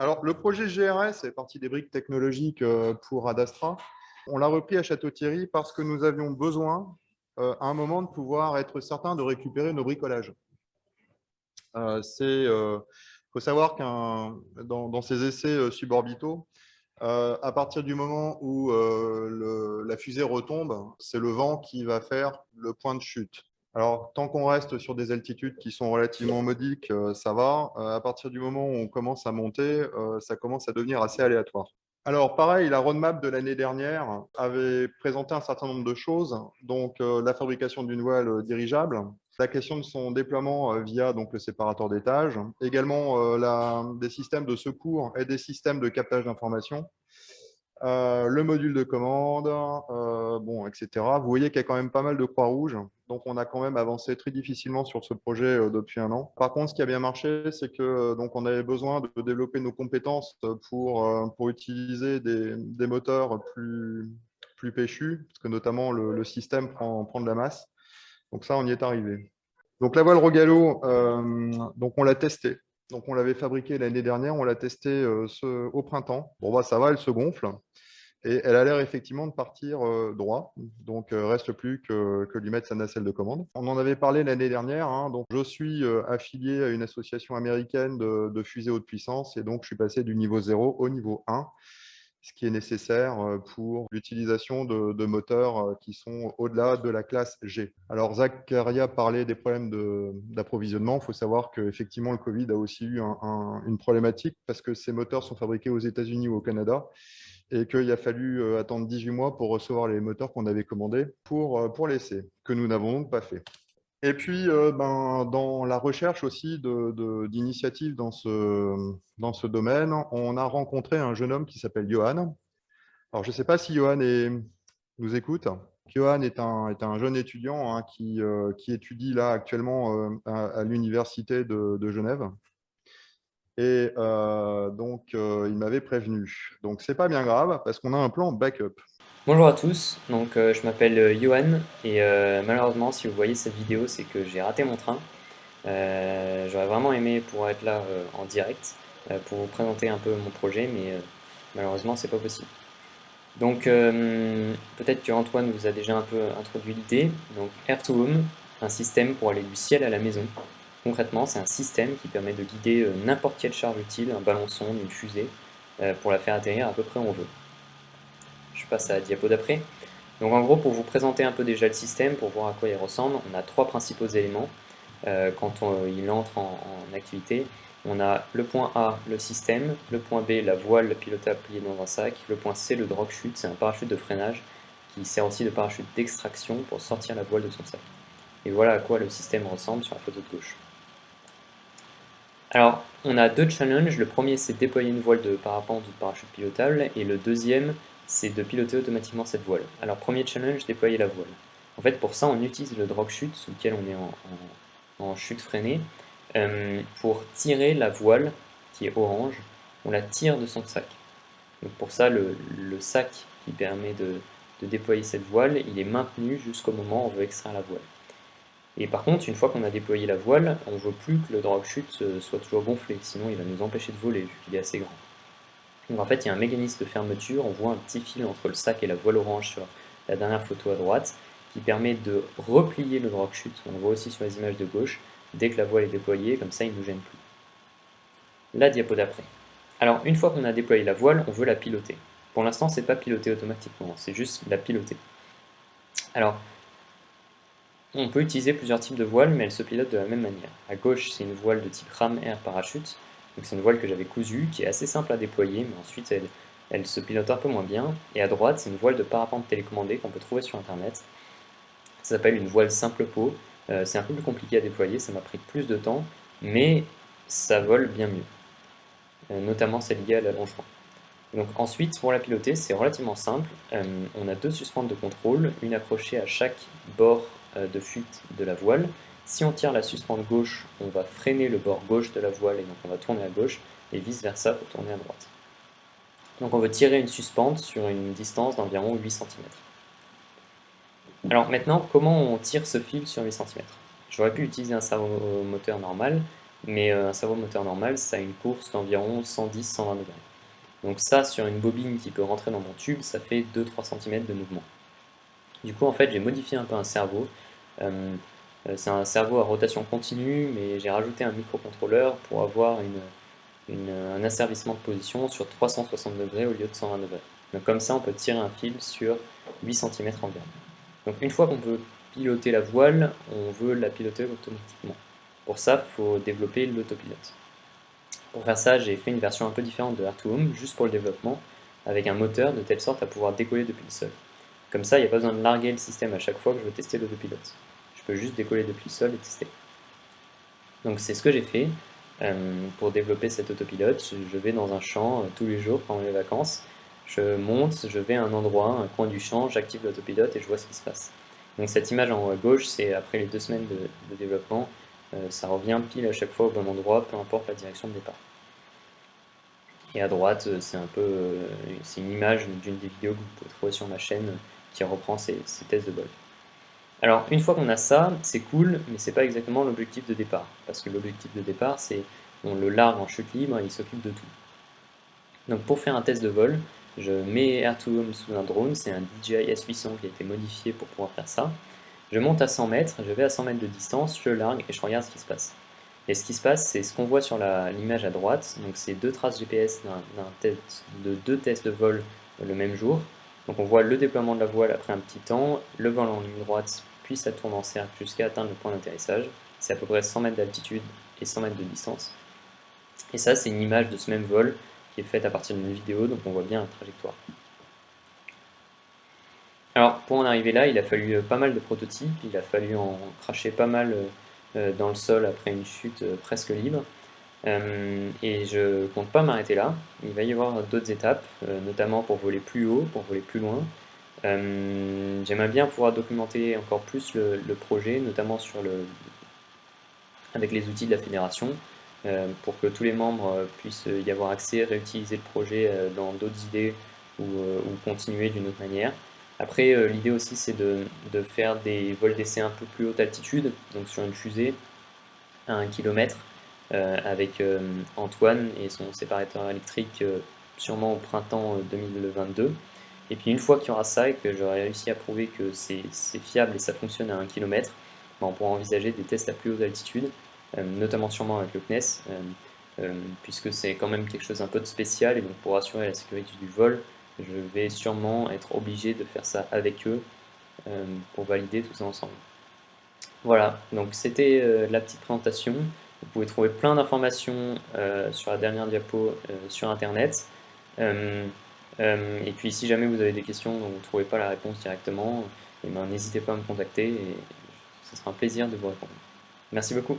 Alors, le projet GRS est partie des briques technologiques pour Adastra. On l'a repris à Château-Thierry parce que nous avions besoin, à un moment, de pouvoir être certains de récupérer nos bricolages. Faut savoir dans ces essais suborbitaux, à partir du moment où la fusée retombe, c'est le vent qui va faire le point de chute. Alors, tant qu'on reste sur des altitudes qui sont relativement modiques, ça va. À partir du moment où on commence à monter, ça commence à devenir assez aléatoire. Alors, pareil, la roadmap de l'année dernière avait présenté un certain nombre de choses, donc la fabrication d'une voile dirigeable, la question de son déploiement via donc, le séparateur d'étage, également des systèmes de secours et des systèmes de captage d'informations, le module de commande, bon, etc. Vous voyez qu'il y a quand même pas mal de croix rouges, donc on a quand même avancé très difficilement sur ce projet depuis un an. Par contre, ce qui a bien marché, c'est que donc on avait besoin de développer nos compétences pour utiliser des moteurs plus péchus, parce que notamment le système prend de la masse. Donc ça, on y est arrivé. Donc la voile Rogallo, donc on l'a testée. Donc on l'avait fabriquée l'année dernière, on l'a testée au printemps. Bon bah ça va, elle se gonfle et elle a l'air effectivement de partir droit. Donc reste plus que lui mettre sa nacelle de commande. On en avait parlé l'année dernière. Hein, donc je suis affilié à une association américaine de fusées haute puissance et donc je suis passé du niveau 0 au niveau 1, ce qui est nécessaire pour l'utilisation de moteurs qui sont au-delà de la classe G. Alors, Zakaria parlait des problèmes d'approvisionnement. Il faut savoir qu'effectivement, le Covid a aussi eu une problématique parce que ces moteurs sont fabriqués aux États-Unis ou au Canada et qu'il a fallu attendre 18 mois pour recevoir les moteurs qu'on avait commandés pour l'essai, que nous n'avons donc pas fait. Et puis, dans la recherche aussi d'initiatives dans ce domaine, on a rencontré un jeune homme qui s'appelle Johan. Alors, je ne sais pas si Johan nous écoute. Johan est un jeune étudiant hein, qui étudie là actuellement à l'université de Genève. Et il m'avait prévenu. Donc, c'est pas bien grave parce qu'on a un plan backup. Bonjour à tous, je m'appelle Johan et malheureusement si vous voyez cette vidéo c'est que j'ai raté mon train. J'aurais vraiment aimé pouvoir être là en direct pour vous présenter un peu mon projet mais malheureusement c'est pas possible. Peut-être que Antoine vous a déjà un peu introduit l'idée. Donc Air to Home, un système pour aller du ciel à la maison. Concrètement c'est un système qui permet de guider n'importe quelle charge utile, un ballon sonde, une fusée, pour la faire atterrir à peu près où on veut. Je passe à la diapo d'après. Donc en gros, pour vous présenter un peu déjà le système, pour voir à quoi il ressemble, on a trois principaux éléments quand il entre en activité. On a le point A, le système, le point B, la voile pilotable pliée dans un sac, le point C, le drop chute, c'est un parachute de freinage qui sert aussi de parachute d'extraction pour sortir la voile de son sac. Et voilà à quoi le système ressemble sur la photo de gauche. Alors, on a deux challenges. Le premier, c'est de déployer une voile de parapente ou de parachute pilotable, et le deuxième, c'est de piloter automatiquement cette voile. Alors, premier challenge, déployer la voile. En fait, pour ça, on utilise le drop chute, sous lequel on est en chute freinée, pour tirer la voile, qui est orange, on la tire de son sac. Donc pour ça, le sac qui permet de déployer cette voile, il est maintenu jusqu'au moment où on veut extraire la voile. Et par contre, une fois qu'on a déployé la voile, on ne veut plus que le drop chute soit toujours gonflé, sinon il va nous empêcher de voler vu qu'il est assez grand. Donc en fait, il y a un mécanisme de fermeture, on voit un petit fil entre le sac et la voile orange sur la dernière photo à droite, qui permet de replier le drop chute, on le voit aussi sur les images de gauche, dès que la voile est déployée, comme ça il ne nous gêne plus. La diapo d'après. Alors une fois qu'on a déployé la voile, on veut la piloter. Pour l'instant, c'est pas piloté automatiquement, c'est juste la piloter. Alors, on peut utiliser plusieurs types de voiles, mais elles se pilotent de la même manière. À gauche, c'est une voile de type ram air parachute. Donc c'est une voile que j'avais cousue, qui est assez simple à déployer, mais ensuite elle se pilote un peu moins bien. Et à droite, c'est une voile de parapente télécommandée qu'on peut trouver sur internet. Ça s'appelle une voile simple pot. C'est un peu plus compliqué à déployer, ça m'a pris plus de temps, mais ça vole bien mieux. Notamment c'est lié à l'allongement. Donc ensuite, pour la piloter, c'est relativement simple. On a deux suspentes de contrôle, une accrochée à chaque bord de fuite de la voile. Si on tire la suspente gauche, on va freiner le bord gauche de la voile et donc on va tourner à gauche, et vice versa pour tourner à droite. Donc on veut tirer une suspente sur une distance d'environ 8 cm. Alors maintenant, comment on tire ce fil sur 8 cm? J'aurais pu utiliser un servomoteur normal, mais un servomoteur normal, ça a une course d'environ 110-120 degrés. Donc ça, sur une bobine qui peut rentrer dans mon tube, ça fait 2-3 cm de mouvement. Du coup, en fait, j'ai modifié un peu un cerveau. C'est un cerveau à rotation continue, mais j'ai rajouté un microcontrôleur pour avoir un asservissement de position sur 360 degrés au lieu de 120 degrés. Donc comme ça, on peut tirer un fil sur 8 cm environ. Donc une fois qu'on peut piloter la voile, on veut la piloter automatiquement. Pour ça, il faut développer l'autopilote. Pour faire ça, j'ai fait une version un peu différente de Air2Home, juste pour le développement, avec un moteur de telle sorte à pouvoir décoller depuis le sol. Comme ça, il n'y a pas besoin de larguer le système à chaque fois que je veux tester l'autopilote. Je peux juste décoller depuis le sol et tester. Donc c'est ce que j'ai fait. Pour développer cet autopilote, je vais dans un champ tous les jours pendant les vacances. Je monte, je vais à un endroit, un coin du champ, j'active l'autopilote et je vois ce qui se passe. Donc cette image en haut à gauche, c'est après les 2 semaines de développement. Ça revient pile à chaque fois au bon endroit, peu importe la direction de départ. Et à droite, c'est une image d'une des vidéos que vous pouvez trouver sur ma chaîne qui reprend ces tests de vol. Alors, une fois qu'on a ça, c'est cool, mais c'est pas exactement l'objectif de départ. Parce que l'objectif de départ, c'est on le largue en chute libre et il s'occupe de tout. Donc, pour faire un test de vol, je mets Air2Home sous un drone, c'est un DJI S800 qui a été modifié pour pouvoir faire ça. Je monte à 100 mètres, je vais à 100 mètres de distance, je largue et je regarde ce qui se passe. Et ce qui se passe, c'est ce qu'on voit sur l'image à droite. Donc, c'est 2 traces GPS de 2 tests de vol le même jour. Donc, on voit le déploiement de la voile après un petit temps, le vol en ligne droite, puis ça tourne en cercle jusqu'à atteindre le point d'atterrissage. C'est à peu près 100 mètres d'altitude et 100 mètres de distance. Et ça, c'est une image de ce même vol qui est faite à partir d'une vidéo, donc on voit bien la trajectoire. Alors, pour en arriver là, il a fallu pas mal de prototypes, il a fallu en cracher pas mal dans le sol après une chute presque libre. Et je compte pas m'arrêter là. Il va y avoir d'autres étapes, notamment pour voler plus haut, pour voler plus loin. J'aimerais bien pouvoir documenter encore plus le projet, notamment avec les outils de la fédération, pour que tous les membres puissent y avoir accès, réutiliser le projet dans d'autres idées ou continuer d'une autre manière. Après, l'idée aussi, c'est de faire des vols d'essai un peu plus haute altitude, donc sur une fusée à 1 km, avec Antoine et son séparateur électrique, sûrement au printemps 2022. Et puis une fois qu'il y aura ça et que j'aurai réussi à prouver que c'est fiable et ça fonctionne à 1 km, on pourra envisager des tests à plus haute altitude, notamment sûrement avec le CNES, puisque c'est quand même quelque chose un peu de spécial, et donc pour assurer la sécurité du vol, je vais sûrement être obligé de faire ça avec eux pour valider tout ça ensemble. Voilà, donc c'était la petite présentation. Vous pouvez trouver plein d'informations sur la dernière diapo sur internet. Et puis si jamais vous avez des questions dont vous ne trouvez pas la réponse directement, n'hésitez pas à me contacter et ce sera un plaisir de vous répondre. Merci beaucoup.